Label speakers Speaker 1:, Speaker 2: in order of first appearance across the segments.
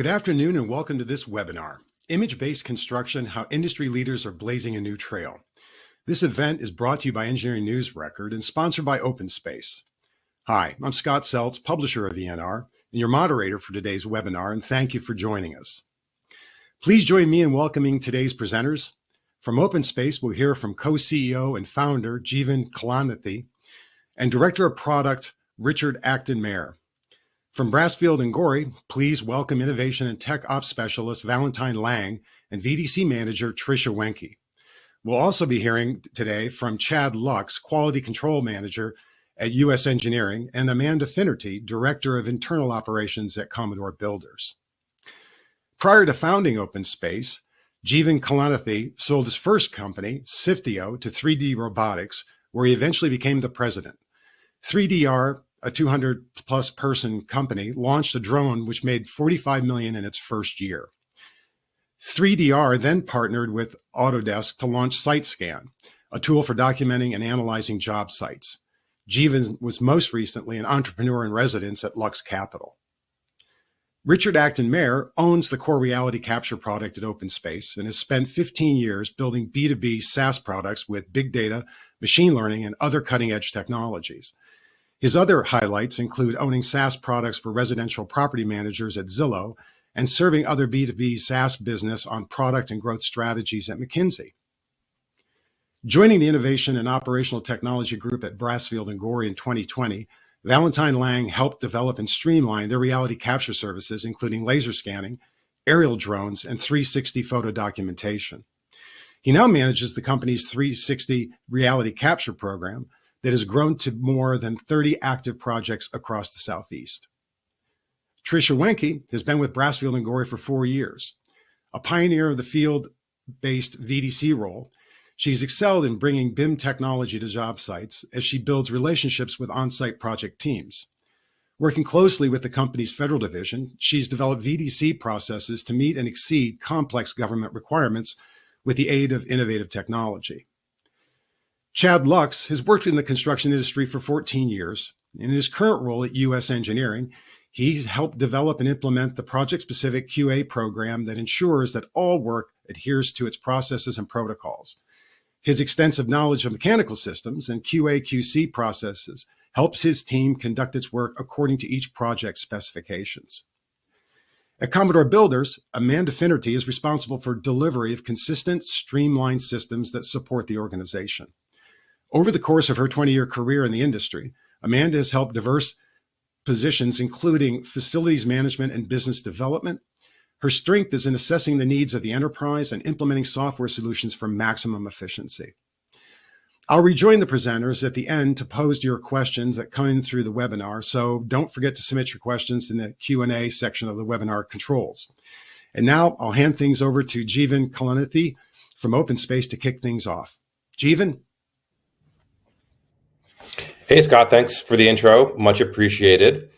Speaker 1: Good afternoon and welcome to this webinar, Image-Based Construction, How Industry Leaders Are Blazing a New Trail. This event is brought to you by Engineering News Record and sponsored by OpenSpace. Hi, I'm Scott Seltz, publisher of ENR, and your moderator for today's webinar, and thank you for joining us. Please join me in welcoming today's presenters. From OpenSpace, we'll hear from co-CEO and founder Jeevan Kalanathy and Director of Product Richard Acton-Mayer. From Brasfield and Gory, please welcome Innovation and Tech Ops Specialist Valentine Lang and VDC Manager Tricia Wenke. We'll also be hearing today from Chad Lux, Quality Control Manager at US Engineering, and Amanda Finnerty, Director of Internal Operations at Commodore Builders. Prior to founding OpenSpace, Jeevan Kalanathy sold his first company, Siftio, to 3D Robotics, where he eventually became the president. 3DR, a 200-plus person company, launched a drone which made $45 million in its first year. 3DR then partnered with Autodesk to launch SiteScan, a tool for documenting and analyzing job sites. Jeevan was most recently an entrepreneur in residence at Lux Capital. Richard Acton-Mayer owns the core reality capture product at OpenSpace and has spent 15 years building B2B SaaS products with big data, machine learning, and other cutting-edge technologies. His other highlights include owning SaaS products for residential property managers at Zillow and serving other B2B SaaS business on product and growth strategies at McKinsey. Joining the Innovation and Operational Technology Group at Brasfield and Gory in 2020, Valentine Lang helped develop and streamline their reality capture services, including laser scanning, aerial drones, and 360 photo documentation. He now manages the company's 360 reality capture program that has grown to more than 30 active projects across the Southeast. Tricia Wenke has been with Brasfield and Gory for 4 years. A pioneer of the field-based VDC role, she's excelled in bringing BIM technology to job sites as she builds relationships with on-site project teams. Working closely with the company's federal division, she's developed VDC processes to meet and exceed complex government requirements with the aid of innovative technology. Chad Lux has worked in the construction industry for 14 years. In his current role at US Engineering, he's helped develop and implement the project-specific QA program that ensures that all work adheres to its processes and protocols. His extensive knowledge of mechanical systems and QA/QC processes helps his team conduct its work according to each project's specifications. At Commodore Builders, Amanda Finnerty is responsible for delivery of consistent, streamlined systems that support the organization. Over the course of her 20-year career in the industry, Amanda has held diverse positions, including facilities management and business development. Her strength is in assessing the needs of the enterprise and implementing software solutions for maximum efficiency. I'll rejoin the presenters at the end to pose your questions that come in through the webinar, so don't forget to submit your questions in the Q&A section of the webinar controls. And now I'll hand things over to Jeevan Kalanathy from OpenSpace to kick things off. Jeevan?
Speaker 2: Hey, Scott, thanks for the intro. Much appreciated.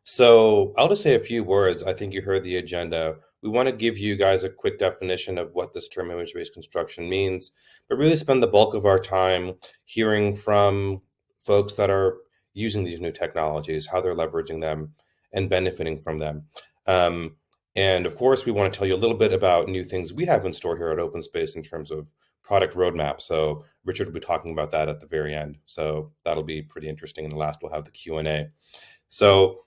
Speaker 2: So I'll just say a few words. I think you heard the agenda. We want to give you guys a quick definition of what this term image-based construction means, but really spend the bulk of our time hearing from folks that are using these new technologies, how they're leveraging them and benefiting from them. And of course, we want to tell you a little bit about new things we have in store here at OpenSpace in terms of product roadmap. So Richard will be talking about that at the very end. So that'll be pretty interesting. And the last, we'll have the Q&A. So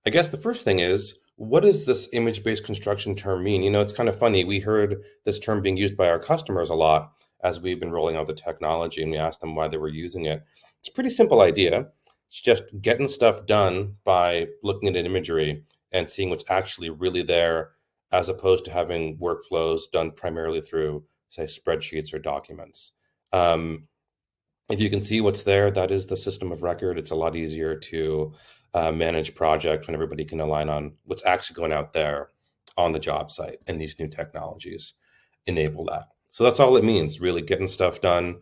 Speaker 2: I guess the first thing is, what does this image-based construction term mean? You know, it's kind of funny. We heard this term being used by our customers a lot as we've been rolling out the technology, and we asked them why they were using it. It's a pretty simple idea. It's just getting stuff done by looking at an imagery and seeing what's actually really there, as opposed to having workflows done primarily through, say, spreadsheets or documents. If you can see what's there, that is the system of record. It's a lot easier to manage projects when everybody can align on what's actually going out there on the job site, and these new technologies enable that. So that's all it means, really getting stuff done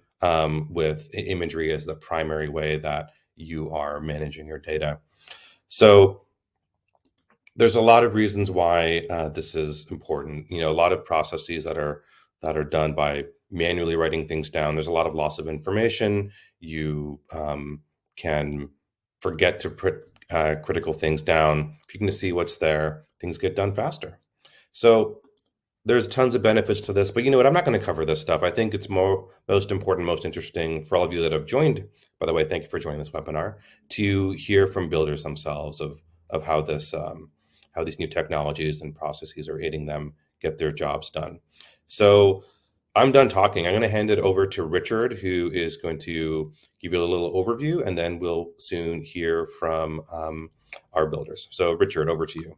Speaker 2: with imagery as the primary way that you are managing your data. So there's a lot of reasons why this is important. You know, a lot of processes that are done by manually writing things down. There's a lot of loss of information. You can forget to critical things down. If you can see what's there, things get done faster. So there's tons of benefits to this, but you know what? I'm not going to cover this stuff. I think it's most important, most interesting for all of you that have joined. By the way, thank you for joining this webinar, to hear from builders themselves of how how these new technologies and processes are aiding them get their jobs done. So I'm done talking. I'm going to hand it over to Richard, who is going to give you a little overview, and then we'll soon hear from our builders. So Richard, over to you.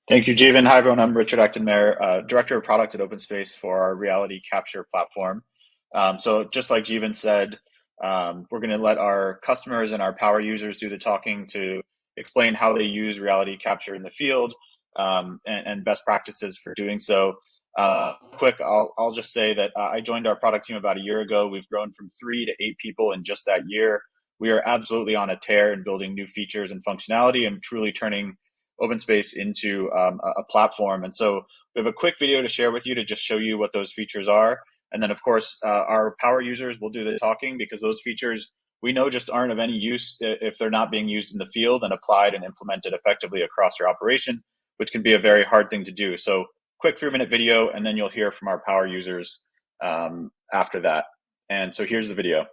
Speaker 3: Thank you, Jeevan. Hi, everyone. I'm Richard Acton-Mayer, Director of Product at OpenSpace for our reality capture platform. So just like Jeevan said, we're going to let our customers and our power users do the talking to explain how they use reality capture in the field and best practices for doing so. Quick, I'll just say that I joined our product team about a year ago. We've grown from 3 to 8 people in just that year. We are absolutely on a tear in building new features and functionality and truly turning OpenSpace into a platform. And so we have a quick video to share with you to just show you what those features are. And then, of course, our power users will do the talking, because those features we know just aren't of any use if they're not being used in the field and applied and implemented effectively across your operation, which can be a very hard thing to do. So quick 3-minute video, and then you'll hear from our power users after that. And so here's the video.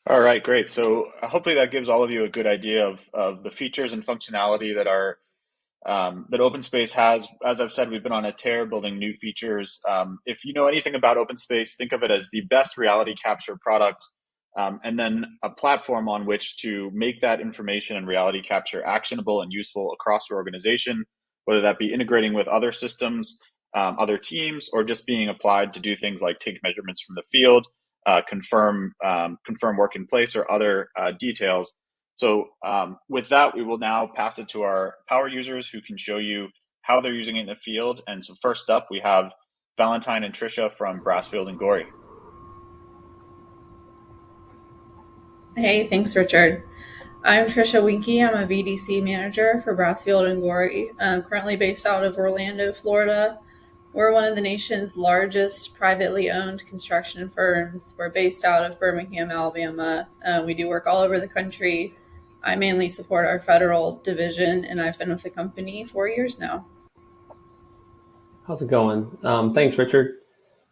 Speaker 3: All right, great. So hopefully that gives all of you a good idea of the features and functionality that our that OpenSpace has. As I've said, we've been on a tear building new features. If you know anything about OpenSpace, think of it as the best reality capture product, and then a platform on which to make that information and reality capture actionable and useful across your organization, whether that be integrating with other systems, other teams, or just being applied to do things like take measurements from the field, confirm work in place, or other details. So with that, we will now pass it to our power users who can show you how they're using it in the field. And so first up, we have Valentine and Trisha from Brasfield and Gory.
Speaker 4: Hey, thanks, Richard. I'm Trisha Winky. I'm a VDC manager for Brasfield and Gory. I'm currently based out of Orlando, Florida. We're one of the nation's largest privately owned construction firms. We're based out of Birmingham, Alabama. We do work all over the country. I mainly support our federal division, and I've been with the company 4 years now.
Speaker 5: How's it going? Thanks, Richard.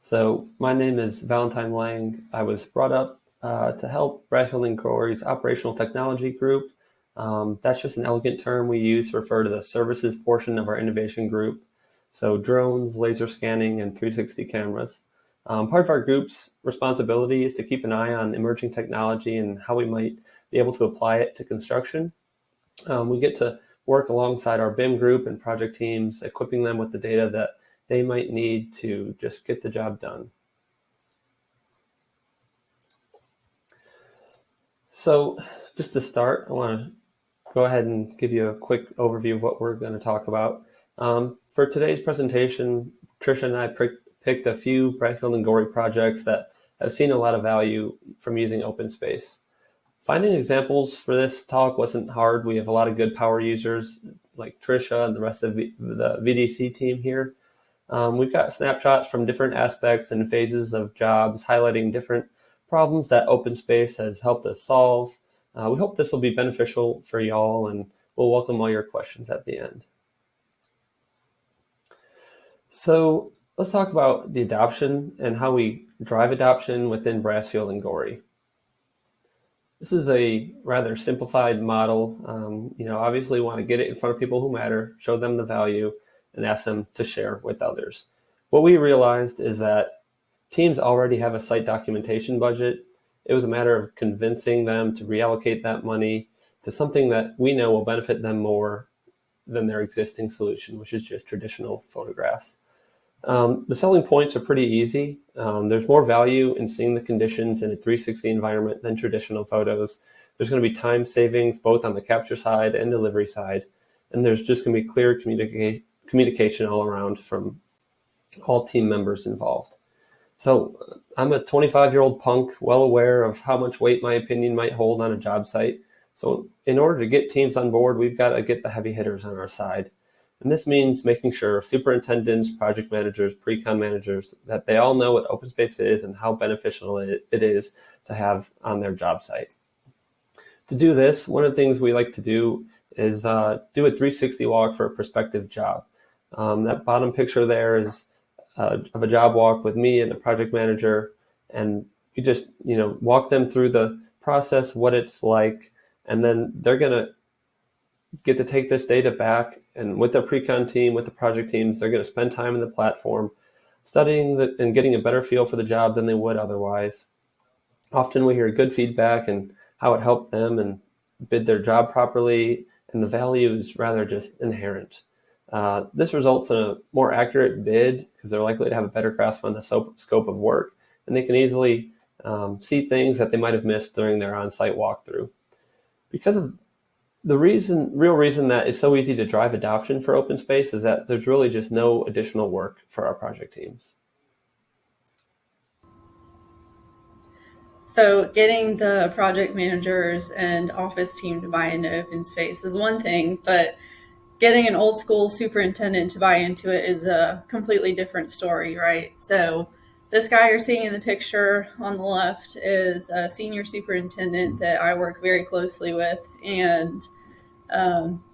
Speaker 5: So my name is Valentine Lang. I was brought up to help Brasfield and Gory's operational technology group. That's just an elegant term we use to refer to the services portion of our innovation group. So drones, laser scanning, and 360 cameras. Part of our group's responsibility is to keep an eye on emerging technology and how we might be able to apply it to construction. We get to work alongside our BIM group and project teams, equipping them with the data that they might need to just get the job done. So just to start, I want to go ahead and give you a quick overview of what we're going to talk about. For today's presentation, Trisha and I picked a few Brasfield and Gory projects that have seen a lot of value from using OpenSpace. Finding examples for this talk wasn't hard. We have a lot of good power users like Trisha and the rest of the VDC team here. We've got snapshots from different aspects and phases of jobs highlighting different problems that OpenSpace has helped us solve. We hope this will be beneficial for y'all, and we'll welcome all your questions at the end. So let's talk about the adoption and how we drive adoption within Brasfield and Gory. This is a rather simplified model. Obviously we want to get it in front of people who matter, show them the value, and ask them to share with others. What we realized is that teams already have a site documentation budget. It was a matter of convincing them to reallocate that money to something that we know will benefit them more than their existing solution, which is just traditional photographs. The selling points are pretty easy. There's more value in seeing the conditions in a 360 environment than traditional photos. There's going to be time savings both on the capture side and delivery side. And there's just going to be clear communication all around from all team members involved. So I'm a 25-year-old punk, well aware of how much weight my opinion might hold on a job site. So in order to get teams on board, we've got to get the heavy hitters on our side. And this means making sure superintendents, project managers, pre-con managers, that they all know what OpenSpace is and how beneficial it is to have on their job site. To do this, one of the things we like to do is do a 360 walk for a prospective job. That bottom picture there is of a job walk with me and a project manager, and we just walk them through the process, what it's like, and then they're going to get to take this data back, and with their pre-con team, with the project teams, they're going to spend time in the platform studying and getting a better feel for the job than they would otherwise. Often we hear good feedback and how it helped them and bid their job properly, and the value is rather just inherent. This results in a more accurate bid because they're likely to have a better grasp on the scope of work, and they can easily see things that they might have missed during their on-site walkthrough. Because of the real reason that it's so easy to drive adoption for OpenSpace is that there's really just no additional work for our project teams.
Speaker 4: So getting the project managers and office team to buy into OpenSpace is one thing, but getting an old school superintendent to buy into it is a completely different story, right? So this guy you're seeing in the picture on the left is a senior superintendent that I work very closely with. And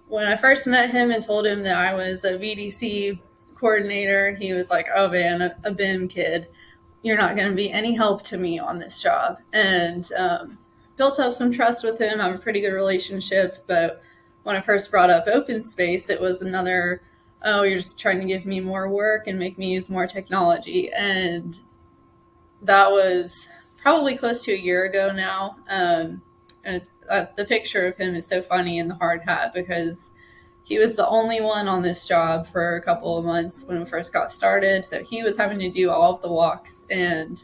Speaker 4: when I first met him and told him that I was a VDC coordinator, he was like, oh man, a BIM kid. You're not going to be any help to me on this job. And built up some trust with him. I have a pretty good relationship. But when I first brought up OpenSpace, it was another, oh, you're just trying to give me more work and make me use more technology. And that was probably close to a year ago now. And the picture of him is so funny in the hard hat because he was the only one on this job for a couple of months when we first got started. So he was having to do all of the walks and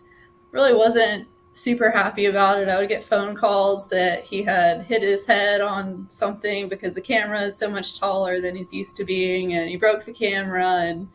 Speaker 4: really wasn't super happy about it. I would get phone calls that he had hit his head on something because the camera is so much taller than he's used to being, and he broke the camera, and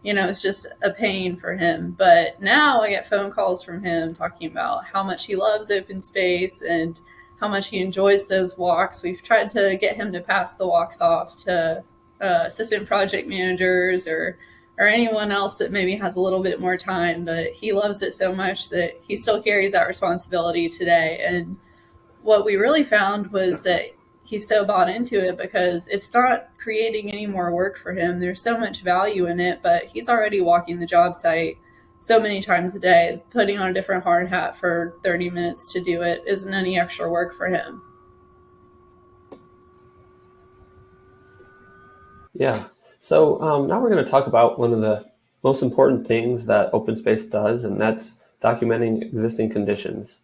Speaker 4: it's just a pain for him. But now I get phone calls from him talking about how much he loves OpenSpace and how much he enjoys those walks. We've tried to get him to pass the walks off to assistant project managers or anyone else that maybe has a little bit more time, but he loves it so much that he still carries that responsibility today. And what we really found was that he's so bought into it because it's not creating any more work for him. There's so much value in it, but he's already walking the job site so many times a day. Putting on a different hard hat for 30 minutes to do it isn't any extra work for him.
Speaker 5: Yeah. So now we're going to talk about one of the most important things that OpenSpace does, and that's documenting existing conditions.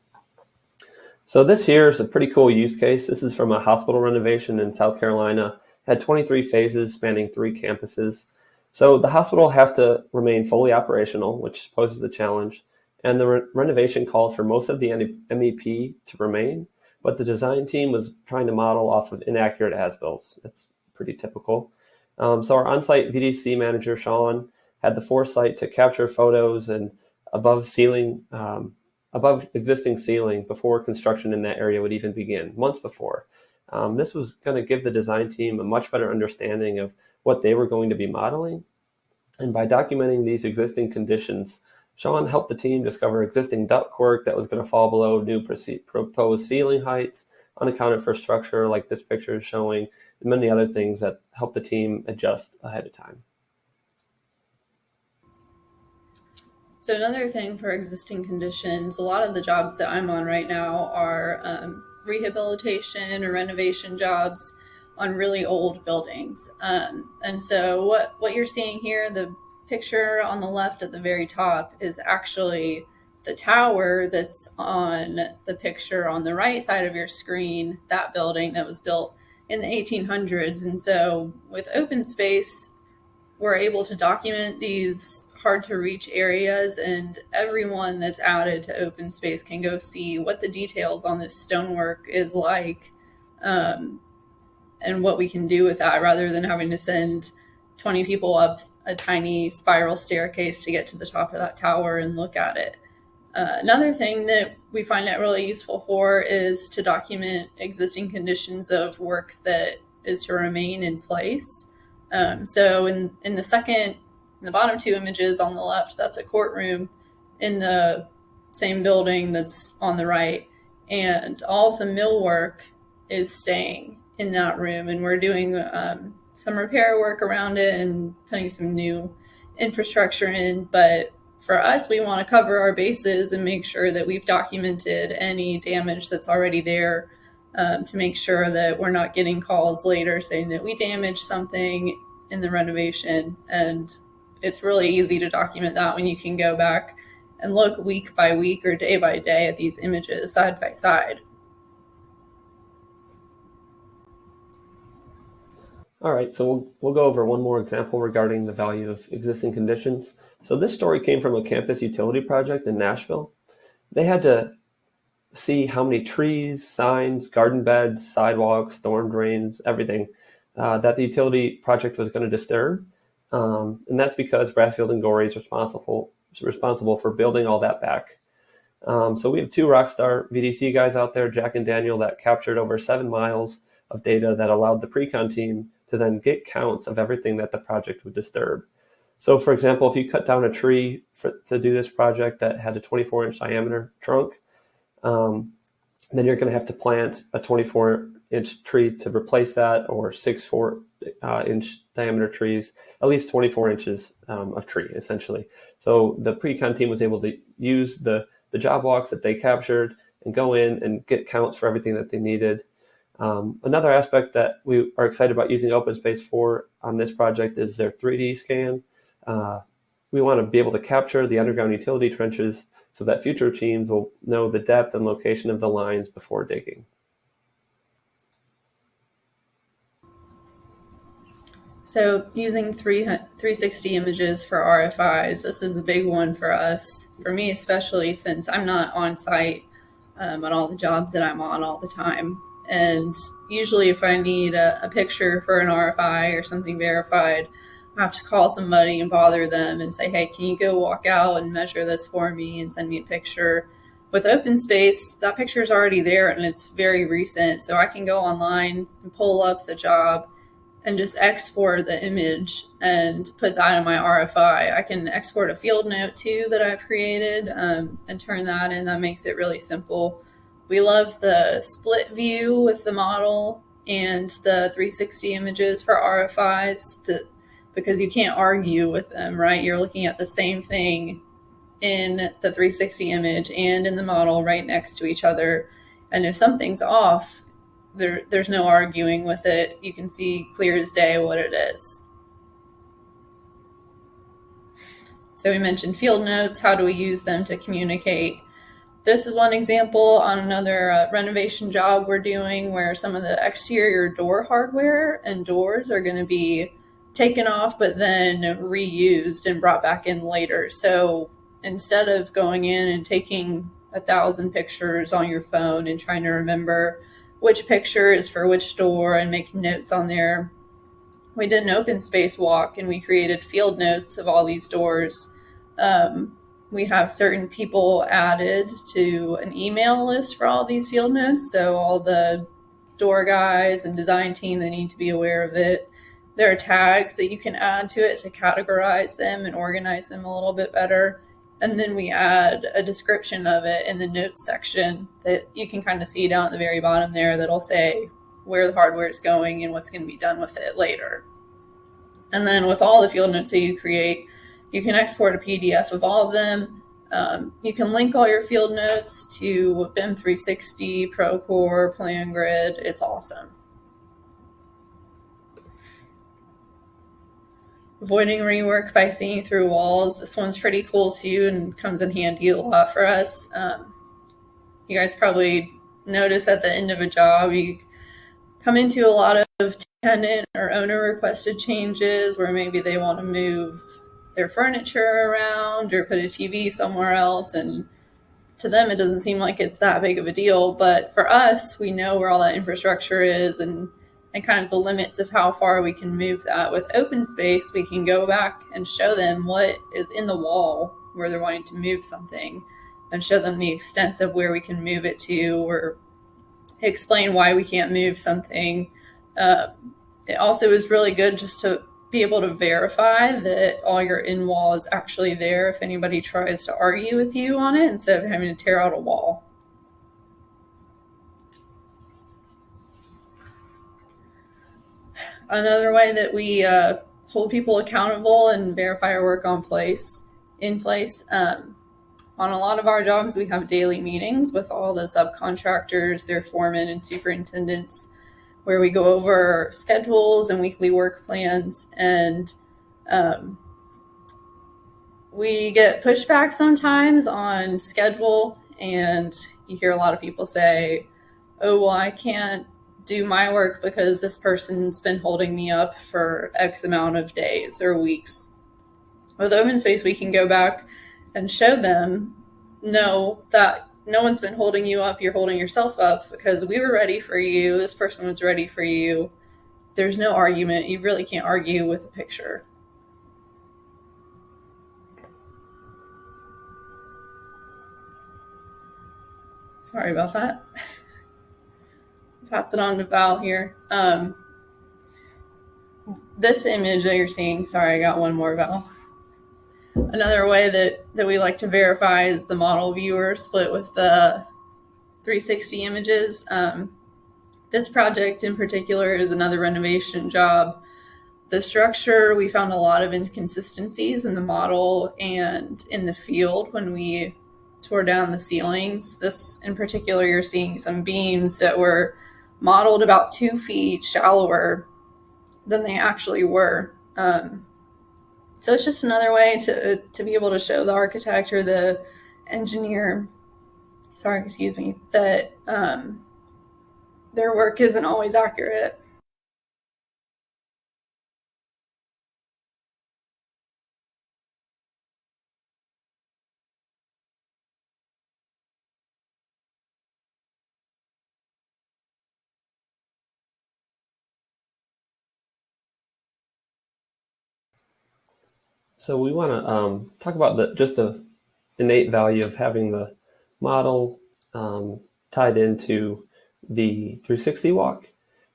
Speaker 5: So this here is a pretty cool use case. This is from a hospital renovation in South Carolina. It had 23 phases spanning 3 campuses. So the hospital has to remain fully operational, which poses a challenge. And the renovation called for most of the MEP to remain, but the design team was trying to model off of inaccurate as-builts. That's pretty typical. So our on-site VDC manager, Sean, had the foresight to capture photos and above existing ceiling before construction in that area would even begin, months before. This was going to give the design team a much better understanding of what they were going to be modeling. And by documenting these existing conditions, Sean helped the team discover existing ductwork that was going to fall below new proposed ceiling heights, unaccounted for structure like this picture is showing, and many other things that help the team adjust ahead of time.
Speaker 4: So another thing for existing conditions, a lot of the jobs that I'm on right now are rehabilitation or renovation jobs on really old buildings. And so what you're seeing here, the picture on the left at the very top is actually the tower that's on the picture on the right side of your screen, that building that was built in the 1800s. And so with OpenSpace, we're able to document these hard to reach areas, and everyone that's added to OpenSpace can go see what the details on this stonework is like, and what we can do with that rather than having to send 20 people up a tiny spiral staircase to get to the top of that tower and look at it. Another thing that we find it really useful for is to document existing conditions of work that is to remain in place. So in the bottom 2 images on the left, that's a courtroom in the same building that's on the right. And all of the millwork is staying in that room. And we're doing some repair work around it and putting some new infrastructure in. But for us, we want to cover our bases and make sure that we've documented any damage that's already there, to make sure that we're not getting calls later saying that we damaged something in the renovation. And it's really easy to document that when you can go back and look week by week or day by day at these images side by side.
Speaker 5: All right, so we'll go over one more example regarding the value of existing conditions. So this story came from a campus utility project in Nashville. They had to see how many trees, signs, garden beds, sidewalks, storm drains, everything that the utility project was going to disturb. And that's because Brasfield and Gory is responsible for building all that back. So we have 2 rockstar VDC guys out there, Jack and Daniel, that captured over 7 miles of data that allowed the pre-con team to then get counts of everything that the project would disturb. So for example, if you cut down a tree to do this project that had a 24-inch diameter trunk, then you're going to have to plant a 24-inch tree to replace that, or 6 4-inch diameter trees, at least 24 inches of tree, essentially. So the pre-con team was able to use the job walks that they captured and go in and get counts for everything that they needed. Another aspect that we are excited about using OpenSpace for on this project is their 3D scan. We want to be able to capture the underground utility trenches so that future teams will know the depth and location of the lines before digging.
Speaker 4: So using 360 images for RFIs, this is a big one for us, for me especially, since I'm not on site on all the jobs that I'm on all the time. And usually if I need a picture for an RFI or something verified, I have to call somebody and bother them and say, hey, can you go walk out and measure this for me and send me a picture? With OpenSpace, that picture is already there and it's very recent. So I can go online and pull up the job and just export the image and put that in my RFI. I can export a field note too that I've created and turn that in. That makes it really simple. We love the split view with the model and the 360 images for RFIs because you can't argue with them, right? You're looking at the same thing in the 360 image and in the model right next to each other. And if something's off, there's no arguing with it. You can see clear as day what it is. So we mentioned field notes. How do we use them to communicate? This is one example on another renovation job we're doing where some of the exterior door hardware and doors are going to be taken off but then reused and brought back in later. So instead of going in and taking 1,000 pictures on your phone and trying to remember which picture is for which door and making notes on there, we did an OpenSpace walk and we created field notes of all these doors. We have certain people added to an email list for all these field notes. So all the door guys and design team, they need to be aware of it. There are tags that you can add to it to categorize them and organize them a little bit better. And then we add a description of it in the notes section that you can kind of see down at the very bottom there that'll say where the hardware is going and what's going to be done with it later. And then with all the field notes that you create, you can export a PDF of all of them. You can link all your field notes to BIM 360, Procore, PlanGrid. It's awesome. Avoiding rework by seeing through walls. This one's pretty cool too and comes in handy a lot for us. You guys probably notice at the end of a job, you come into a lot of tenant or owner requested changes where maybe they want to move their furniture around or put a TV somewhere else. And to them, it doesn't seem like it's that big of a deal. But for us, we know where all that infrastructure is and kind of the limits of how far we can move that. With OpenSpace, we can go back and show them what is in the wall where they're wanting to move something and show them the extent of where we can move it to or explain why we can't move something. It also is really good just to be able to verify that all your in-wall is actually there if anybody tries to argue with you on it instead of having to tear out a wall. Another way that we hold people accountable and verify our work in place. On a lot of our jobs, we have daily meetings with all the subcontractors, their foremen and superintendents, where we go over schedules and weekly work plans. And we get pushback sometimes on schedule. And you hear a lot of people say, oh, well, I can't do my work because this person's been holding me up for X amount of days or weeks. With OpenSpace, we can go back and show them, no, that no one's been holding you up, you're holding yourself up because we were ready for you, this person was ready for you. There's no argument. You really can't argue with a picture. Sorry about that. Pass it on to Val here. This image that you're seeing, sorry, I got one more, Val. Another way that we like to verify is the model viewer split with the 360 images. This project in particular is another renovation job. The structure, we found a lot of inconsistencies in the model and in the field when we tore down the ceilings. This in particular, you're seeing some beams that were modeled about 2 feet shallower than they actually were. So it's just another way to be able to show the architect or the engineer, that their work isn't always accurate.
Speaker 5: So we want to talk about just the innate value of having the model tied into the 360 walk.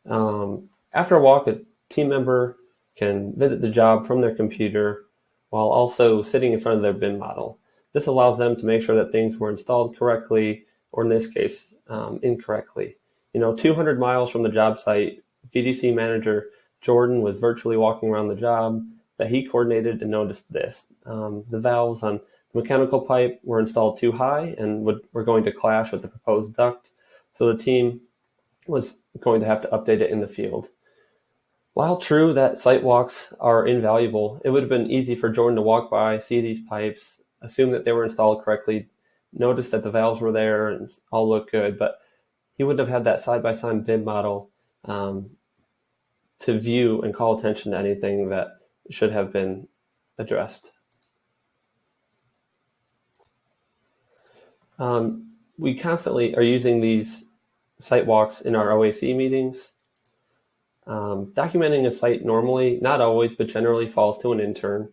Speaker 5: After a walk, a team member can visit the job from their computer while also sitting in front of their BIM model. This allows them to make sure that things were installed correctly, or in this case, incorrectly. 200 miles from the job site, VDC manager Jordan was virtually walking around the job that he coordinated and noticed this. The valves on the mechanical pipe were installed too high and were going to clash with the proposed duct, so the team was going to have to update it in the field. While true that site walks are invaluable, it would have been easy for Jordan to walk by, see these pipes, assume that they were installed correctly, notice that the valves were there and all looked good, but he wouldn't have had that side-by-side BIM model to view and call attention to anything that should have been addressed. We constantly are using these site walks in our OAC meetings. Documenting a site normally, not always, but generally falls to an intern.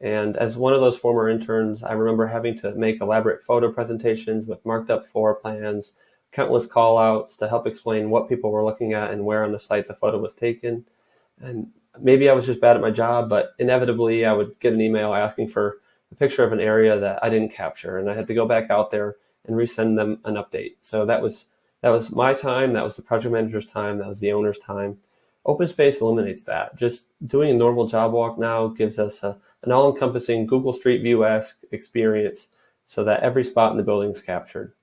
Speaker 5: And as one of those former interns, I remember having to make elaborate photo presentations with marked up floor plans, countless call outs to help explain what people were looking at and where on the site the photo was taken. And maybe I was just bad at my job, but inevitably I would get an email asking for a picture of an area that I didn't capture, and I had to go back out there and resend them an update. So that was my time, that was the project manager's time, that was the owner's time. OpenSpace eliminates that. Just doing a normal job walk now gives us an all-encompassing Google Street View-esque experience so that every spot in the building is captured.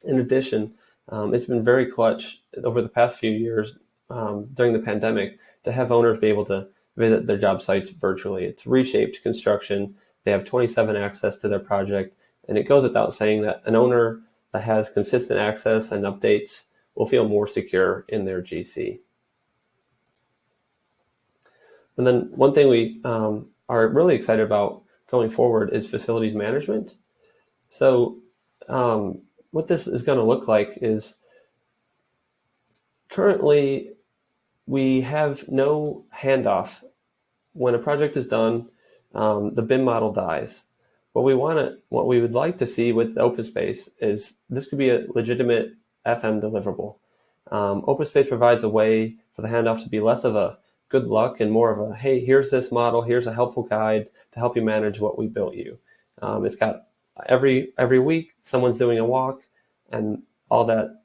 Speaker 5: In addition, it's been very clutch over the past few years during the pandemic to have owners be able to visit their job sites virtually. It's reshaped construction. They have 27 access to their project, and it goes without saying that an owner that has consistent access and updates will feel more secure in their GC. And then one thing we are really excited about going forward is facilities management. So what this is going to look like is currently we have no handoff. When a project is done, the BIM model dies. What we would like to see with OpenSpace is this could be a legitimate FM deliverable. OpenSpace provides a way for the handoff to be less of a good luck and more of a, hey, here's this model, here's a helpful guide to help you manage what we built you. It's got every week someone's doing a walk and all that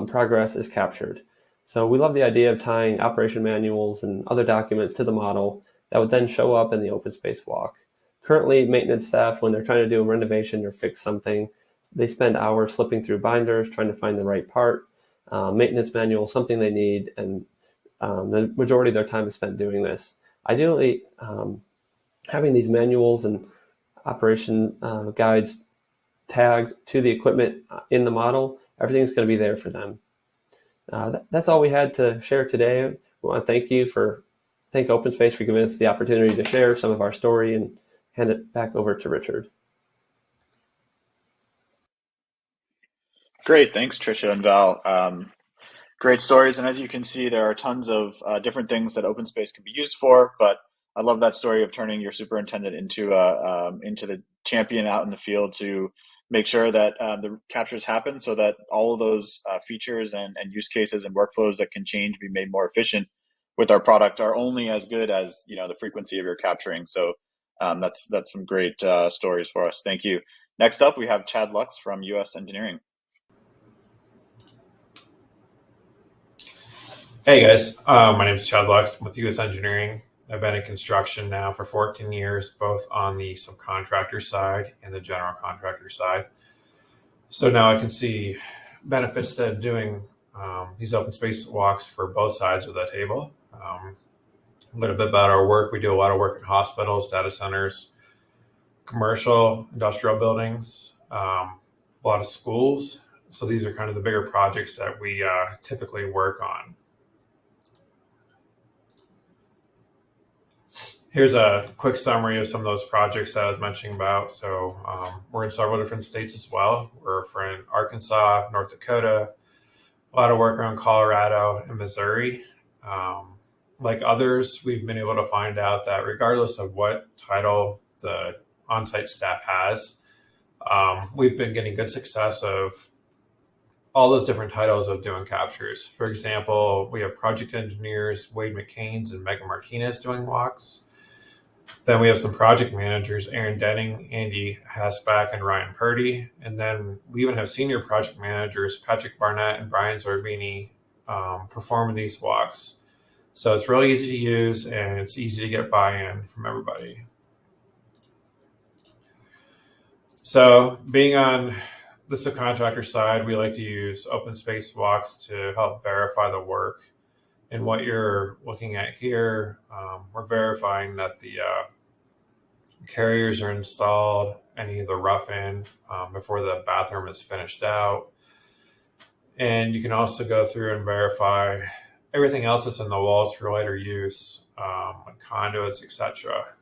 Speaker 5: progress is captured. So we love the idea of tying operation manuals and other documents to the model that would then show up in the OpenSpace walk. Currently, maintenance staff, when they're trying to do a renovation or fix something, they spend hours flipping through binders, trying to find the right part, maintenance manual, something they need, and the majority of their time is spent doing this. Ideally, having these manuals and operation guides tagged to the equipment in the model, everything's going to be there for them. That's all we had to share today. We want to thank OpenSpace for giving us the opportunity to share some of our story and hand it back over to Richard.
Speaker 3: Great, thanks Tricia and Val. Great stories, and as you can see, there are tons of different things that OpenSpace can be used for, but I love that story of turning your superintendent into the champion out in the field to make sure that the captures happen so that all of those features and use cases and workflows that can change be made more efficient with our product are only as good as the frequency of your capturing. So that's some great stories for us. Thank you. Next up, we have Chad Lux from US Engineering.
Speaker 6: Hey guys, my name is Chad Lux. I'm with US Engineering. I've been in construction now for 14 years, both on the subcontractor side and the general contractor side. So now I can see benefits to doing These OpenSpace walks for both sides of the table. A little bit about our work. We do a lot of work in hospitals, data centers, commercial, industrial buildings, a lot of schools. So these are kind of the bigger projects that we typically work on. Here's a quick summary of some of those projects that I was mentioning about. So we're in several different states as well. We're in Arkansas, North Dakota, a lot of work around Colorado and Missouri. Like others, we've been able to find out that regardless of what title the on-site staff has, we've been getting good success of all those different titles of doing captures. For example, we have project engineers, Wade McCains and Megan Martinez doing walks. Then we have some project managers, Aaron Denning, Andy Hasback, and Ryan Purdy. And then we even have senior project managers, Patrick Barnett and Brian Zorbini, performing these walks. So it's really easy to use and it's easy to get buy-in from everybody. So being on the subcontractor side, we like to use OpenSpace walks to help verify the work. And what you're looking at here, we're verifying that the carriers are installed, any of the rough-in before the bathroom is finished out. And you can also go through and verify everything else that's in the walls for later use, like conduits, etc.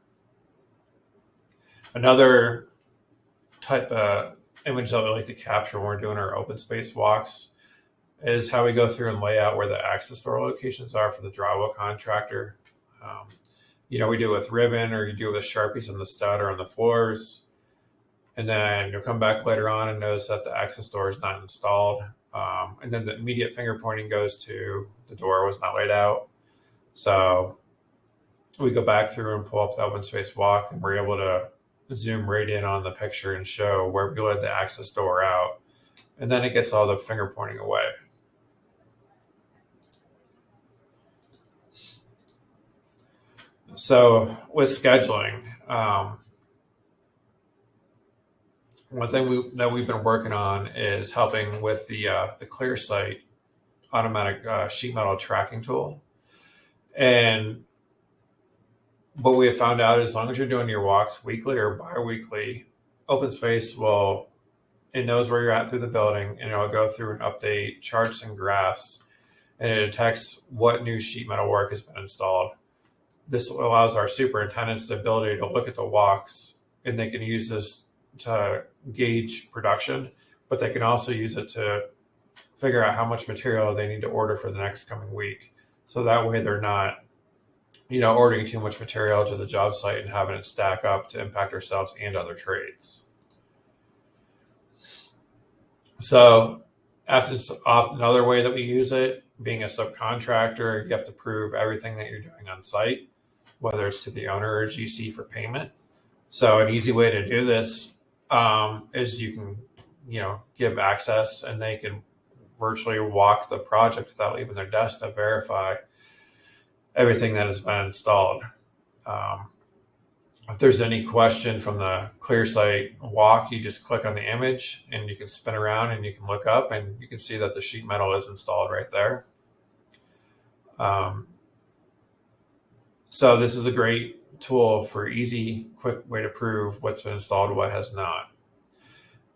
Speaker 6: Another type of image that we like to capture when we're doing our OpenSpace walks is how we go through and lay out where the access door locations are for the drywall contractor. We do it with ribbon, or you do it with Sharpies on the stud or on the floors. And then you'll come back later on and notice that the access door is not installed. And then the immediate finger pointing goes to the door was not laid out. So we go back through and pull up the OpenSpace walk, and we're able to zoom right in on the picture and show where we laid the access door out. And then it gets all the finger pointing away. So with scheduling, one thing that we've been working on is helping with the ClearSight automatic sheet metal tracking tool. And what we have found out is as long as you're doing your walks weekly or bi-weekly, OpenSpace it knows where you're at through the building, and it'll go through and update charts and graphs, and it detects what new sheet metal work has been installed. This allows our superintendents the ability to look at the walks, and they can use this to gauge production, but they can also use it to figure out how much material they need to order for the next coming week. So that way they're not, ordering too much material to the job site and having it stack up to impact ourselves and other trades. So another way that we use it, being a subcontractor, you have to prove everything that you're doing on site, whether it's to the owner or GC for payment. So an easy way to do this is you can, give access, and they can virtually walk the project without leaving their desk to verify everything that has been installed. If there's any question from the ClearSight walk, you just click on the image and you can spin around and you can look up and you can see that the sheet metal is installed right there. So this is a great tool for easy, quick way to prove what's been installed and what has not.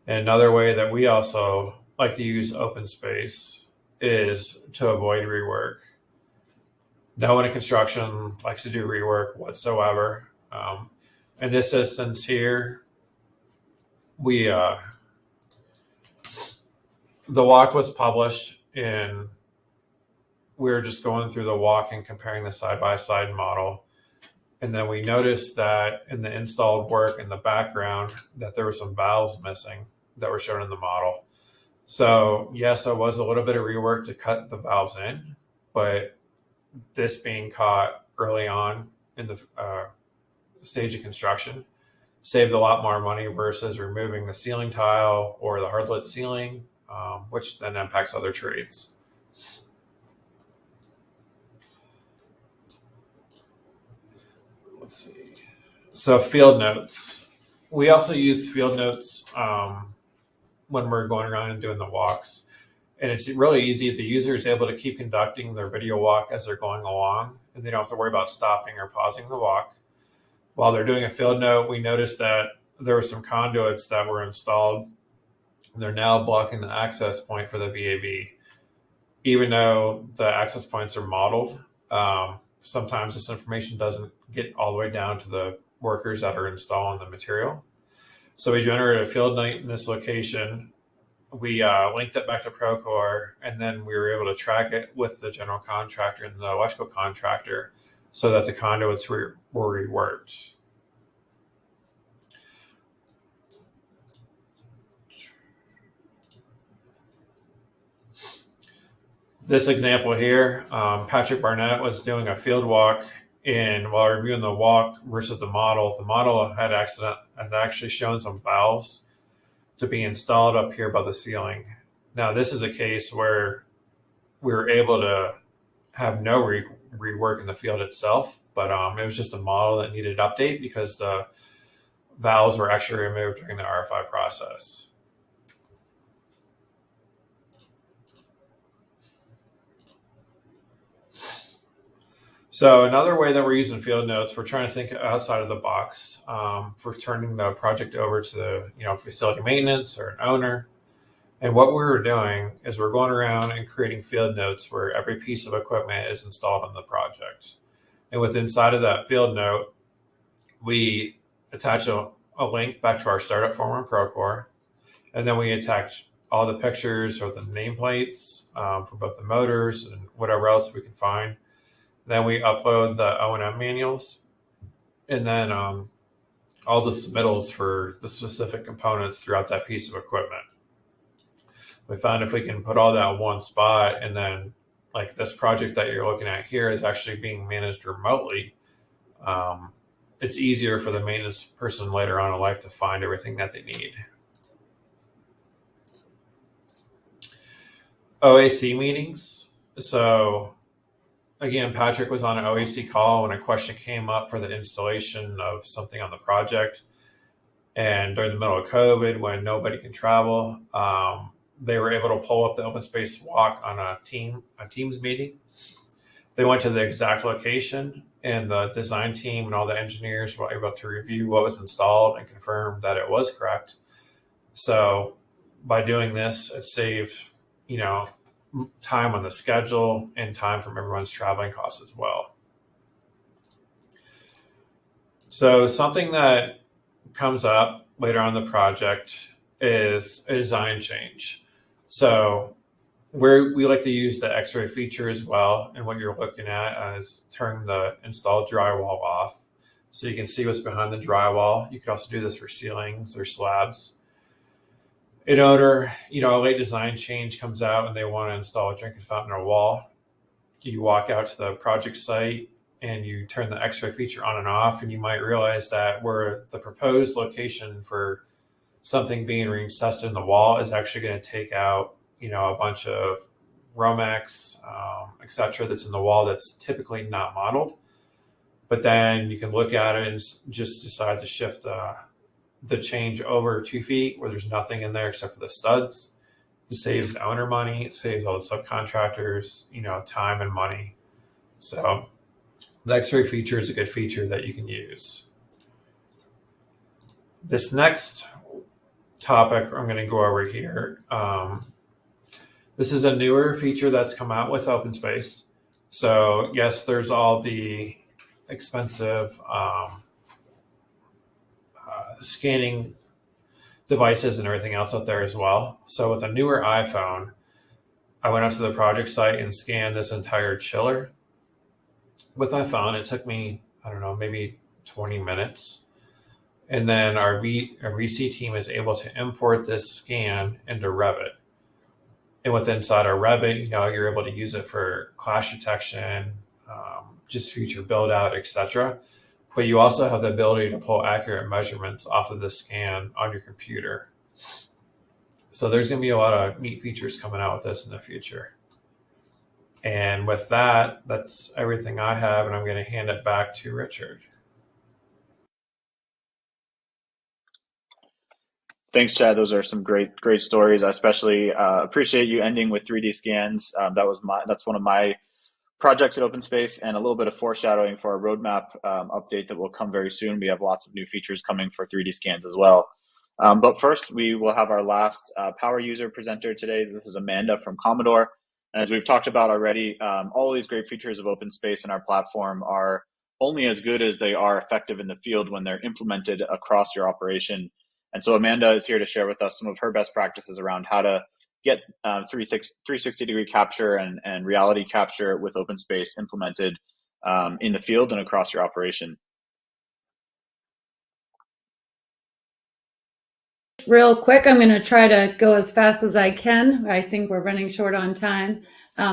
Speaker 6: And another way that we also like to use OpenSpace is to avoid rework. No one in construction likes to do rework whatsoever. In this instance here, the walk was published, and we were just going through the walk and comparing the side-by-side model. And then we noticed that in the installed work in the background that there were some valves missing that were shown in the model. So yes, there was a little bit of rework to cut the valves in, but this being caught early on in the stage of construction saved a lot more money versus removing the ceiling tile or the hard lit ceiling, which then impacts other trades. Let's see. So field notes. We also use field notes when we're going around and doing the walks. And it's really easy. The user is able to keep conducting their video walk as they're going along, and they don't have to worry about stopping or pausing the walk. While they're doing a field note, we noticed that there were some conduits that were installed. They're now blocking the access point for the VAV. Even though the access points are modeled, sometimes this information doesn't get all the way down to the workers that are installing the material. So we generated a field note in this location. We linked it back to Procore, and then we were able to track it with the general contractor and the electrical contractor so that the conduits were reworked. This example here, Patrick Barnett was doing a field walk, and while reviewing the walk versus the model had actually shown some valves to be installed up here above the ceiling. Now, this is a case where we were able to have no rework in the field itself, but it was just a model that needed update because the valves were actually removed during the RFI process. So another way that we're using field notes, we're trying to think outside of the box for turning the project over to the facility maintenance or an owner. And what we're doing is we're going around and creating field notes where every piece of equipment is installed on the project. And with inside of that field note, we attach a link back to our startup form in Procore. And then we attach all the pictures or the nameplates for both the motors and whatever else we can find. Then we upload the O&M manuals, and then all the submittals for the specific components throughout that piece of equipment. We found if we can put all that in one spot, and then like this project that you're looking at here is actually being managed remotely, it's easier for the maintenance person later on in life to find everything that they need. OAC meetings. So again, Patrick was on an OAC call when a question came up for the installation of something on the project. And during the middle of COVID, when nobody can travel, they were able to pull up the OpenSpace walk on a Teams meeting. They went to the exact location, and the design team and all the engineers were able to review what was installed and confirm that it was correct. So by doing this, it saved, time on the schedule and time from everyone's traveling costs as well. So something that comes up later on in the project is a design change. So we like to use the X-ray feature as well. And what you're looking at is turn the installed drywall off so you can see what's behind the drywall. You could also do this for ceilings or slabs. An owner, a late design change comes out and they want to install a drinking fountain or wall. You walk out to the project site and you turn the X-ray feature on and off, and you might realize that where the proposed location for something being recessed in the wall is actually going to take out, a bunch of Romex, et cetera, that's in the wall that's typically not modeled. But then you can look at it and just decide to shift the change over 2 feet where there's nothing in there except for the studs. It saves the owner money. It saves all the subcontractors, time and money. So the X-ray feature is a good feature that you can use. This next topic I'm going to go over here. This is a newer feature that's come out with OpenSpace. So yes, there's all the expensive scanning devices and everything else out there as well. So with a newer iPhone, I went up to the project site and scanned this entire chiller. With my phone, it took me, maybe 20 minutes. And then our VC team is able to import this scan into Revit. And with inside our Revit, you're able to use it for clash detection, just future build out, etc. But you also have the ability to pull accurate measurements off of the scan on your computer. So there's going to be a lot of neat features coming out with this in the future. And with that, that's everything I have, and I'm going to hand it back to Richard.
Speaker 3: Thanks, Chad. Those are some great stories. I especially appreciate you ending with 3D scans. That's one of my projects at OpenSpace, and a little bit of foreshadowing for our roadmap update that will come very soon. We have lots of new features coming for 3D scans as well. But first, we will have our last power user presenter today. This is Amanda from Commodore. And as we've talked about already, all of these great features of OpenSpace in our platform are only as good as they are effective in the field when they're implemented across your operation. And so Amanda is here to share with us some of her best practices around how to get 360-degree capture and reality capture with OpenSpace implemented in the field and across your operation.
Speaker 7: Real quick, I'm going to try to go as fast as I can. I think we're running short on time.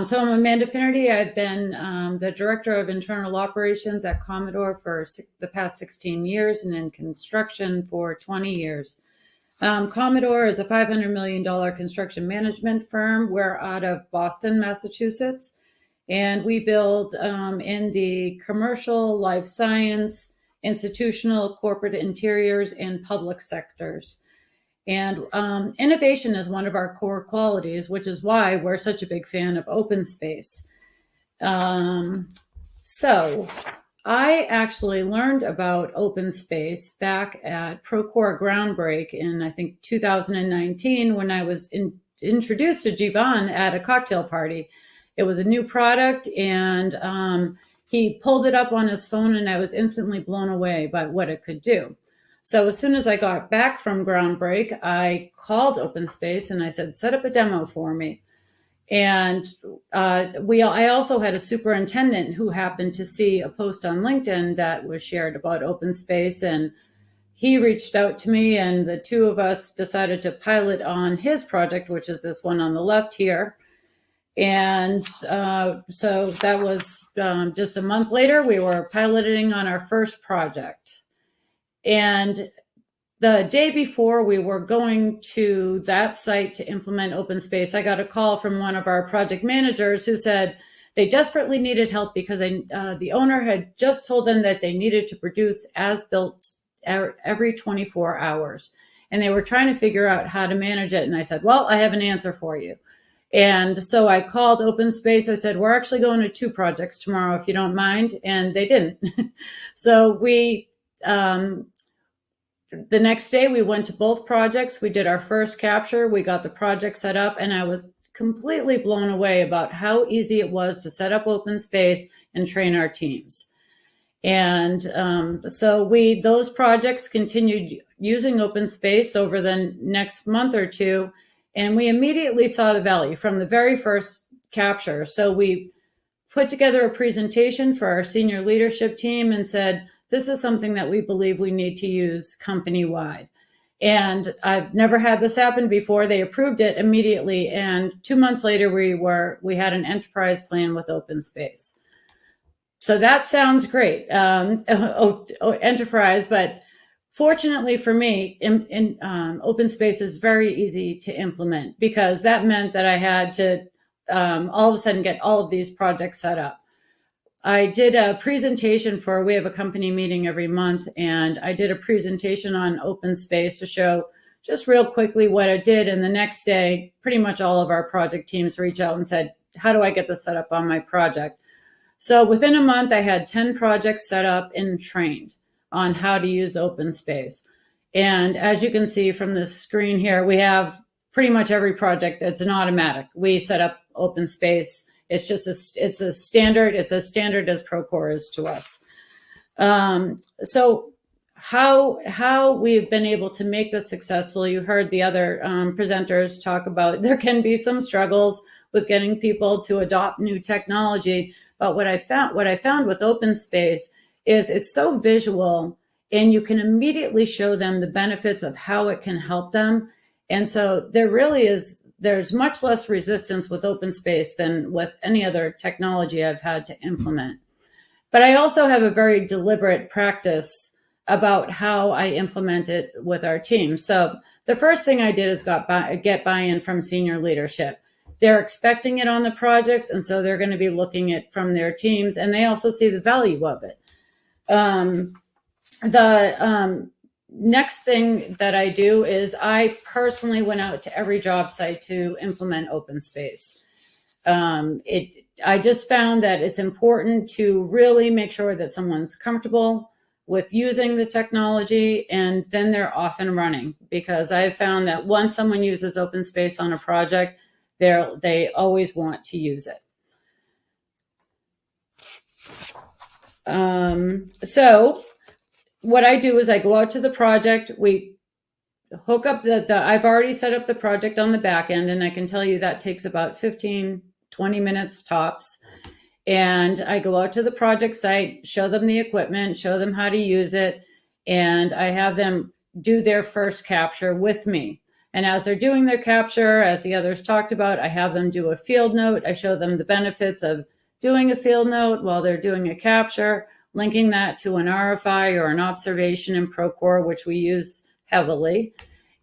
Speaker 7: So I'm Amanda Finnerty. I've been the Director of Internal Operations at Commodore for the past 16 years and in construction for 20 years. Commodore is a $500 million construction management firm. We're out of Boston, Massachusetts, and we build in the commercial, life science, institutional, corporate interiors, and public sectors. And innovation is one of our core qualities, which is why we're such a big fan of OpenSpace. So I actually learned about OpenSpace back at Procore Groundbreak in, I think, 2019 when I was introduced to Jivan at a cocktail party. It was a new product, and he pulled it up on his phone, and I was instantly blown away by what it could do. So as soon as I got back from Groundbreak, I called OpenSpace and I said, set up a demo for me. And I also had a superintendent who happened to see a post on LinkedIn that was shared about OpenSpace, and he reached out to me, and the two of us decided to pilot on his project, which is this one on the left here. And so that was just a month later, we were piloting on our first project. And the day before we were going to that site to implement OpenSpace, I got a call from one of our project managers who said they desperately needed help because the owner had just told them that they needed to produce as built every 24 hours. And they were trying to figure out how to manage it. And I said, well, I have an answer for you. And so I called OpenSpace. I said, we're actually going to 2 projects tomorrow, if you don't mind. And they didn't. So we... The next day, we went to both projects. We did our first capture. We got the project set up, and I was completely blown away about how easy it was to set up OpenSpace and train our teams. And so those projects continued using OpenSpace over the next month or two, and we immediately saw the value from the very first capture. So we put together a presentation for our senior leadership team and said, this is something that we believe we need to use company-wide. And I've never had this happen before. They approved it immediately. And 2 months later, we had an enterprise plan with OpenSpace. So that sounds great, enterprise. But fortunately for me, OpenSpace is very easy to implement, because that meant that I had to all of a sudden get all of these projects set up. I did a presentation we have a company meeting every month, and I did a presentation on OpenSpace to show just real quickly what it did. And the next day, pretty much all of our project teams reached out and said, how do I get this set up on my project? So within a month, I had 10 projects set up and trained on how to use OpenSpace. And as you can see from this screen here, we have pretty much every project. It's an automatic. We set up OpenSpace. It's just it's a standard. It's as standard as Procore is to us. So how we've been able to make this successful, you heard the other presenters talk about, there can be some struggles with getting people to adopt new technology. But what I found with OpenSpace is it's so visual, and you can immediately show them the benefits of how it can help them. And so there's much less resistance with OpenSpace than with any other technology I've had to implement. But I also have a very deliberate practice about how I implement it with our team. So the first thing I did is get buy-in from senior leadership. They're expecting it on the projects, and so they're going to be looking at it from their teams, and they also see the value of it. next thing that I do is I personally went out to every job site to implement OpenSpace. I just found that it's important to really make sure that someone's comfortable with using the technology, and then they're off and running, because I've found that once someone uses OpenSpace on a project, they always want to use it. So what I do is I go out to the project, we hook up I've already set up the project on the back end, and I can tell you that takes about 15, 20 minutes tops. And I go out to the project site, show them the equipment, show them how to use it, and I have them do their first capture with me. And as they're doing their capture, as the others talked about, I have them do a field note. I show them the benefits of doing a field note while they're doing a capture, linking that to an RFI or an observation in Procore, which we use heavily,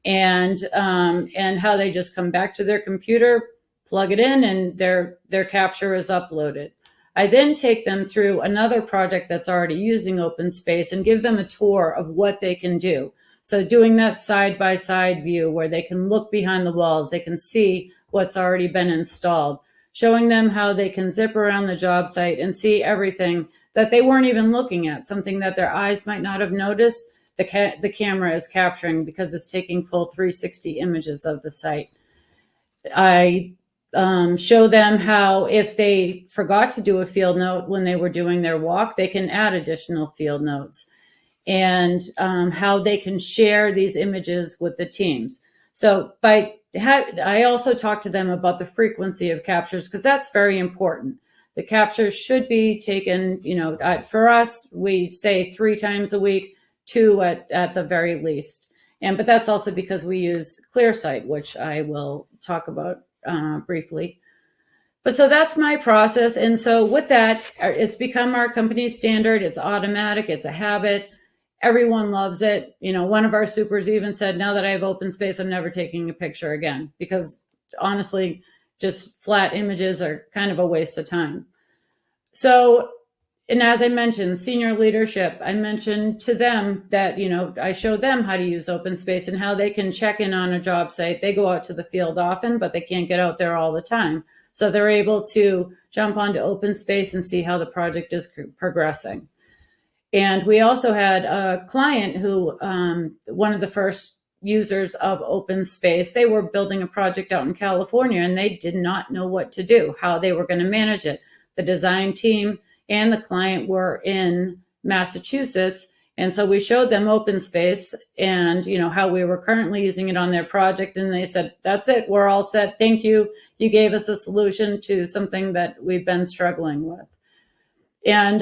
Speaker 7: and how they just come back to their computer, plug it in, and their capture is uploaded. I then take them through another project that's already using OpenSpace and give them a tour of what they can do. So doing that side-by-side view where they can look behind the walls, they can see what's already been installed, showing them how they can zip around the job site and see everything that they weren't even looking at, something that their eyes might not have noticed. The camera is capturing because it's taking full 360 images of the site. I show them how, if they forgot to do a field note when they were doing their walk, they can add additional field notes, and how they can share these images with the teams. So I also talk to them about the frequency of captures, because that's very important. The captures should be taken, for us, we say 3 times a week, 2 at the very least. But that's also because we use ClearSight, which I will talk about briefly. But so that's my process. And so with that, it's become our company standard. It's automatic. It's a habit. Everyone loves it. One of our supers even said, now that I have OpenSpace, I'm never taking a picture again, because honestly, just flat images are kind of a waste of time. So, and as I mentioned, senior leadership, I mentioned to them that, I show them how to use OpenSpace and how they can check in on a job site. They go out to the field often, but they can't get out there all the time. So they're able to jump onto OpenSpace and see how the project is progressing. And we also had a client who, one of the first users of OpenSpace, they were building a project out in California, and they did not know what to do, how they were going to manage it. The design team and the client were in Massachusetts. And so we showed them OpenSpace and, how we were currently using it on their project. And they said, that's it, we're all set. Thank you. You gave us a solution to something that we've been struggling with. And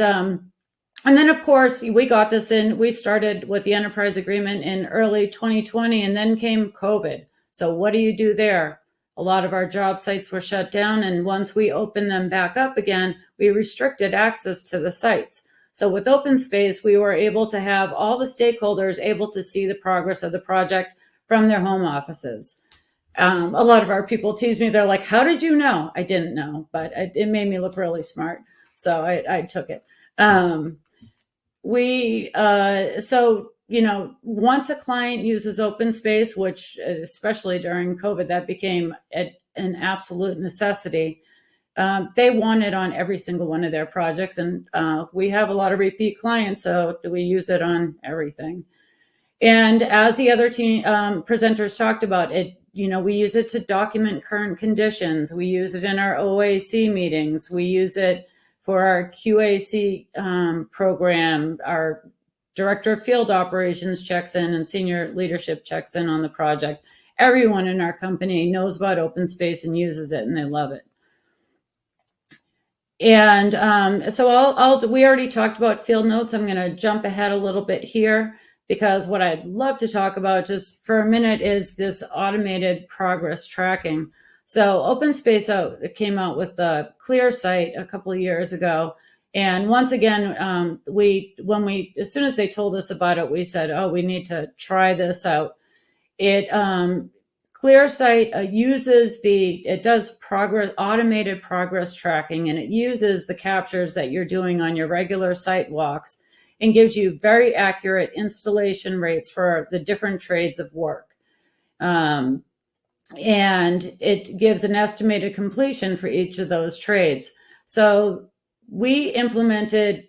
Speaker 7: then, of course, we got this in. We started with the enterprise agreement in early 2020, and then came COVID. So what do you do there? A lot of our job sites were shut down, and once we opened them back up again, we restricted access to the sites. So with OpenSpace, we were able to have all the stakeholders able to see the progress of the project from their home offices. A lot of our people tease me. They're like, how did you know? I didn't know, but it made me look really smart. So I took it. Once a client uses OpenSpace, which especially during COVID, that became an absolute necessity, they want it on every single one of their projects. And we have a lot of repeat clients, so we use it on everything. And as the other team presenters talked about it, we use it to document current conditions. We use it in our OAC meetings. We use it for our QAC program. Our Director of Field Operations checks in, and senior leadership checks in on the project. Everyone in our company knows about OpenSpace and uses it, and they love it. And so we already talked about field notes. I'm going to jump ahead a little bit here, because what I'd love to talk about just for a minute is this automated progress tracking. So OpenSpace came out with the ClearSight a couple of years ago. And once again, as soon as they told us about it, we said, oh, we need to try this out. ClearSight it does automated progress tracking, and it uses the captures that you're doing on your regular site walks. and gives you very accurate installation rates for the different trades of work. And it gives an estimated completion for each of those trades. So we implemented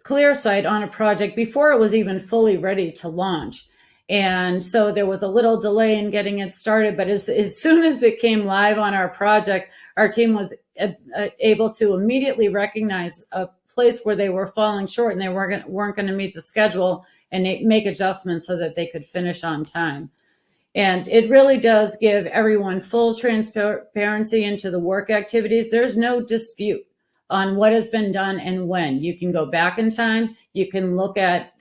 Speaker 7: ClearSight on a project before it was even fully ready to launch. And so there was a little delay in getting it started, but as soon as it came live on our project, our team was able to immediately recognize a place where they were falling short and they weren't going to meet the schedule and make adjustments so that they could finish on time. And it really does give everyone full transparency into the work activities. There's no dispute on what has been done and when. You can go back in time. You can look at,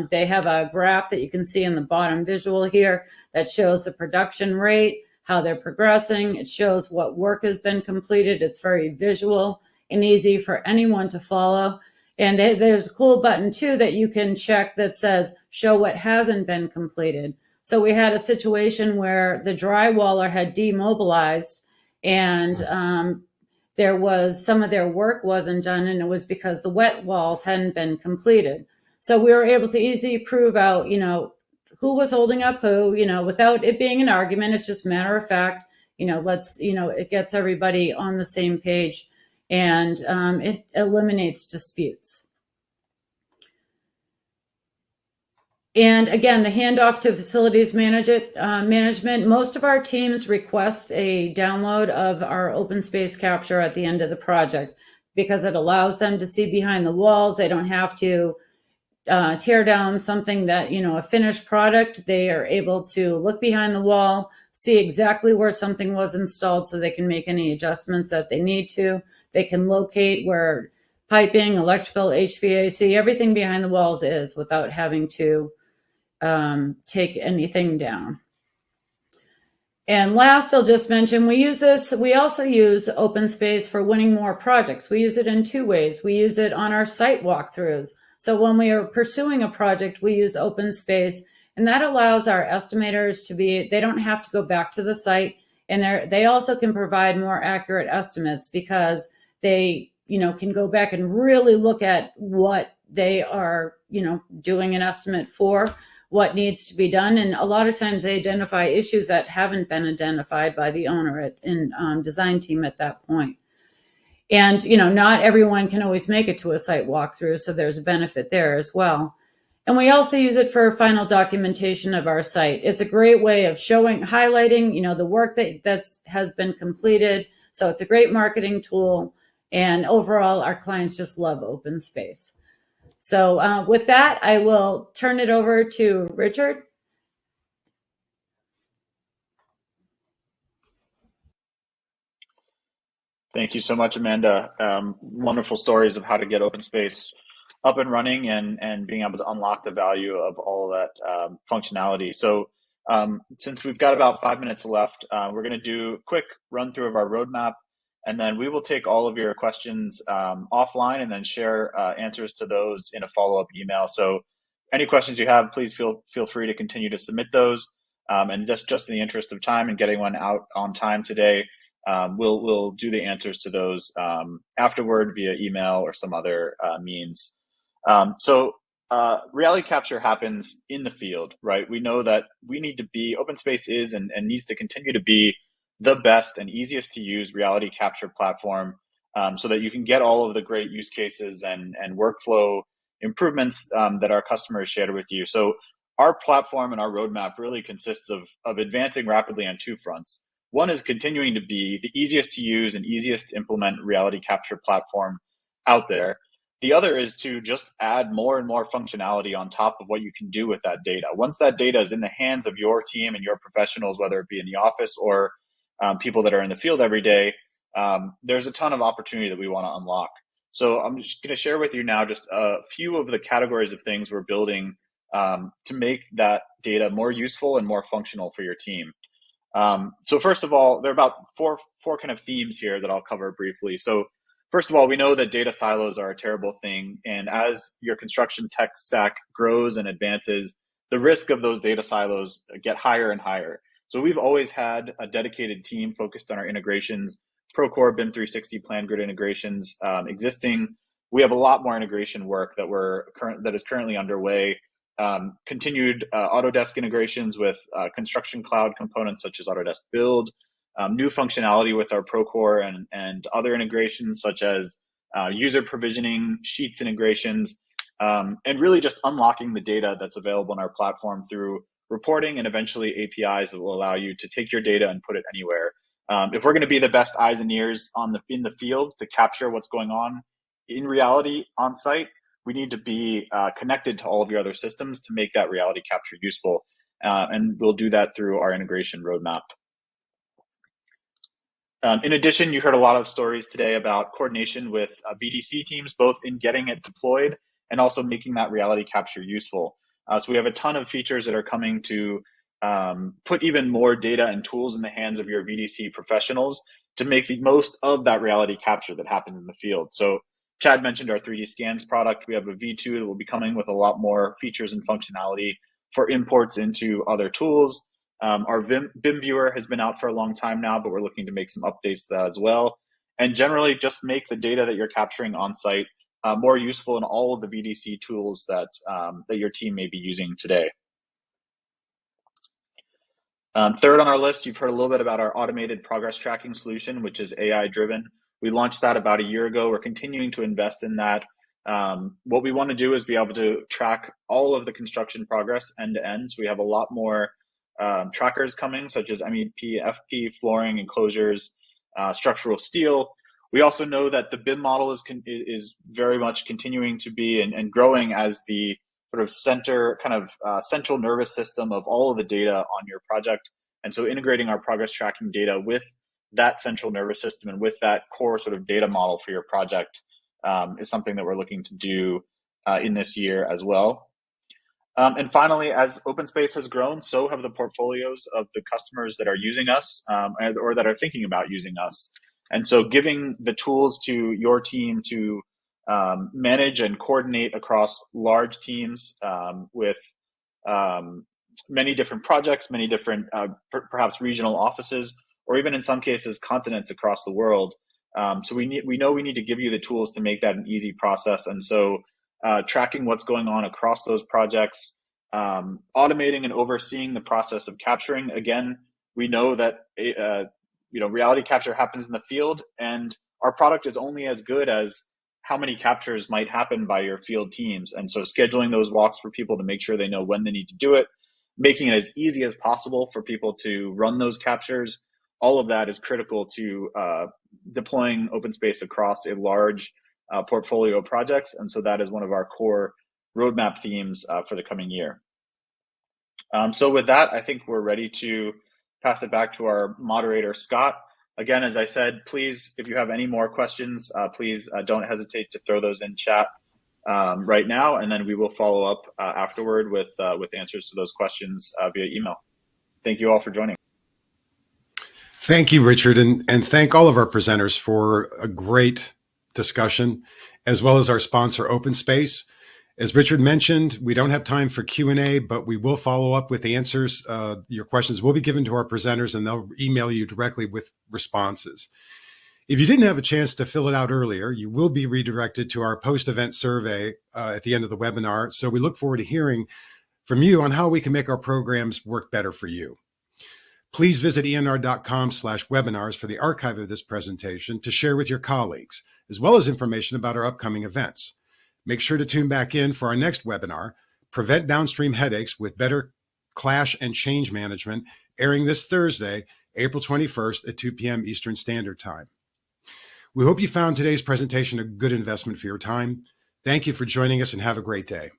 Speaker 7: they have a graph that you can see in the bottom visual here that shows the production rate, how they're progressing. It shows what work has been completed. It's very visual and easy for anyone to follow. And there's a cool button too that you can check that says, show what hasn't been completed. So we had a situation where the drywaller had demobilized and there was some of their work wasn't done, and it was because the wet walls hadn't been completed. So we were able to easily prove out, who was holding up who, without it being an argument. It's just matter of fact, it gets everybody on the same page, and it eliminates disputes. And again, the handoff to facilities management, most of our teams request a download of our OpenSpace capture at the end of the project because it allows them to see behind the walls. They don't have to tear down something that, a finished product. They are able to look behind the wall, see exactly where something was installed so they can make any adjustments that they need to. They can locate where piping, electrical, HVAC, everything behind the walls is without having to take anything down. And last, I'll just mention, we also use OpenSpace for winning more projects. We use it in two ways. We use it on our site walkthroughs. So when we are pursuing a project, we use OpenSpace, and that allows our estimators they don't have to go back to the site, and they also can provide more accurate estimates because they, can go back and really look at what they are, doing an estimate for, what needs to be done. And a lot of times they identify issues that haven't been identified by the owner and design team at that point. And, not everyone can always make it to a site walkthrough, so there's a benefit there as well. And we also use it for final documentation of our site. It's a great way of highlighting, the work that has been completed. So it's a great marketing tool. And overall, our clients just love OpenSpace. So with that, I will turn it over to Richard.
Speaker 3: Thank you so much, Amanda. Wonderful stories of how to get OpenSpace up and running and being able to unlock the value of all of that functionality. So since we've got about 5 minutes left, we're going to do a quick run through of our roadmap, and then we will take all of your questions offline and then share answers to those in a follow-up email. So any questions you have, please feel free to continue to submit those. And just in the interest of time and getting one out on time today, we'll do the answers to those afterward via email or some other means. So reality capture happens in the field, right? We know that OpenSpace is and needs to continue to be the best and easiest to use reality capture platform so that you can get all of the great use cases and workflow improvements that our customers shared with you. So our platform and our roadmap really consists of advancing rapidly on two fronts. One is continuing to be the easiest to use and easiest to implement reality capture platform out there. The other is to just add more and more functionality on top of what you can do with that data. Once that data is in the hands of your team and your professionals, whether it be in the office or people that are in the field every day, there's a ton of opportunity that we want to unlock. So I'm just going to share with you now just a few of the categories of things we're building to make that data more useful and more functional for your team. So first of all, there are about four kind of themes here that I'll cover briefly. So first of all, we know that data silos are a terrible thing. And as your construction tech stack grows and advances, the risk of those data silos get higher and higher. So we've always had a dedicated team focused on our integrations, Procore, BIM 360, PlanGrid integrations, existing we have a lot more integration work that is currently underway. Continued Autodesk integrations with construction cloud components such as Autodesk Build, new functionality with our Procore and other integrations such as user provisioning, Sheets integrations, and really just unlocking the data that's available in our platform through reporting and eventually APIs that will allow you to take your data and put it anywhere. If we're going to be the best eyes and ears in the field to capture what's going on in reality on site, we need to be connected to all of your other systems to make that reality capture useful. And we'll do that through our integration roadmap. In addition, you heard a lot of stories today about coordination with BDC teams, both in getting it deployed and also making that reality capture useful. So we have a ton of features that are coming to put even more data and tools in the hands of your VDC professionals to make the most of that reality capture that happens in the field. So Chad mentioned our 3D scans product. We have a V2 that will be coming with a lot more features and functionality for imports into other tools. Our BIM viewer has been out for a long time now, but we're looking to make some updates to that as well. And generally just make the data that you're capturing on site more useful in all of the VDC tools that your team may be using today. Third on our list, you've heard a little bit about our automated progress tracking solution, which is AI driven. We launched that about a year ago. We're continuing to invest in that. What we want to do is be able to track all of the construction progress end to end. So we have a lot more trackers coming, such as MEP, FP, flooring, enclosures, structural steel. We also know that the BIM model is very much continuing to be and growing as the sort of central nervous system of all of the data on your project. And so integrating our progress tracking data with that central nervous system and with that core sort of data model for your project is something that we're looking to do in this year as well. And finally, as OpenSpace has grown, so have the portfolios of the customers that are using us or that are thinking about using us. And so giving the tools to your team to manage and coordinate across large teams with many different projects, many different perhaps regional offices, or even in some cases continents across the world. So we know we need to give you the tools to make that an easy process. And so tracking what's going on across those projects, automating and overseeing the process of capturing. Again, we know that reality capture happens in the field, and our product is only as good as how many captures might happen by your field teams. And so scheduling those walks for people to make sure they know when they need to do it, making it as easy as possible for people to run those captures, all of that is critical to deploying OpenSpace across a large portfolio of projects. And so that is one of our core roadmap themes for the coming year. So with that, I think we're ready to pass it back to our moderator, Scott. Again, as I said, please, if you have any more questions, please don't hesitate to throw those in chat right now, and then we will follow up afterward with answers to those questions via email. Thank you all for joining.
Speaker 1: Thank you, Richard, and thank all of our presenters for a great discussion, as well as our sponsor, OpenSpace. As Richard mentioned, we don't have time for Q&A, but we will follow up with answers. Your questions will be given to our presenters, and they'll email you directly with responses. If you didn't have a chance to fill it out earlier, you will be redirected to our post-event survey at the end of the webinar. So we look forward to hearing from you on how we can make our programs work better for you. Please visit enr.com/webinars for the archive of this presentation to share with your colleagues, as well as information about our upcoming events. Make sure to tune back in for our next webinar, Prevent Downstream Headaches with Better Clash and Change Management, airing this Thursday, April 21st at 2 p.m. Eastern Standard Time. We hope you found today's presentation a good investment for your time. Thank you for joining us and have a great day.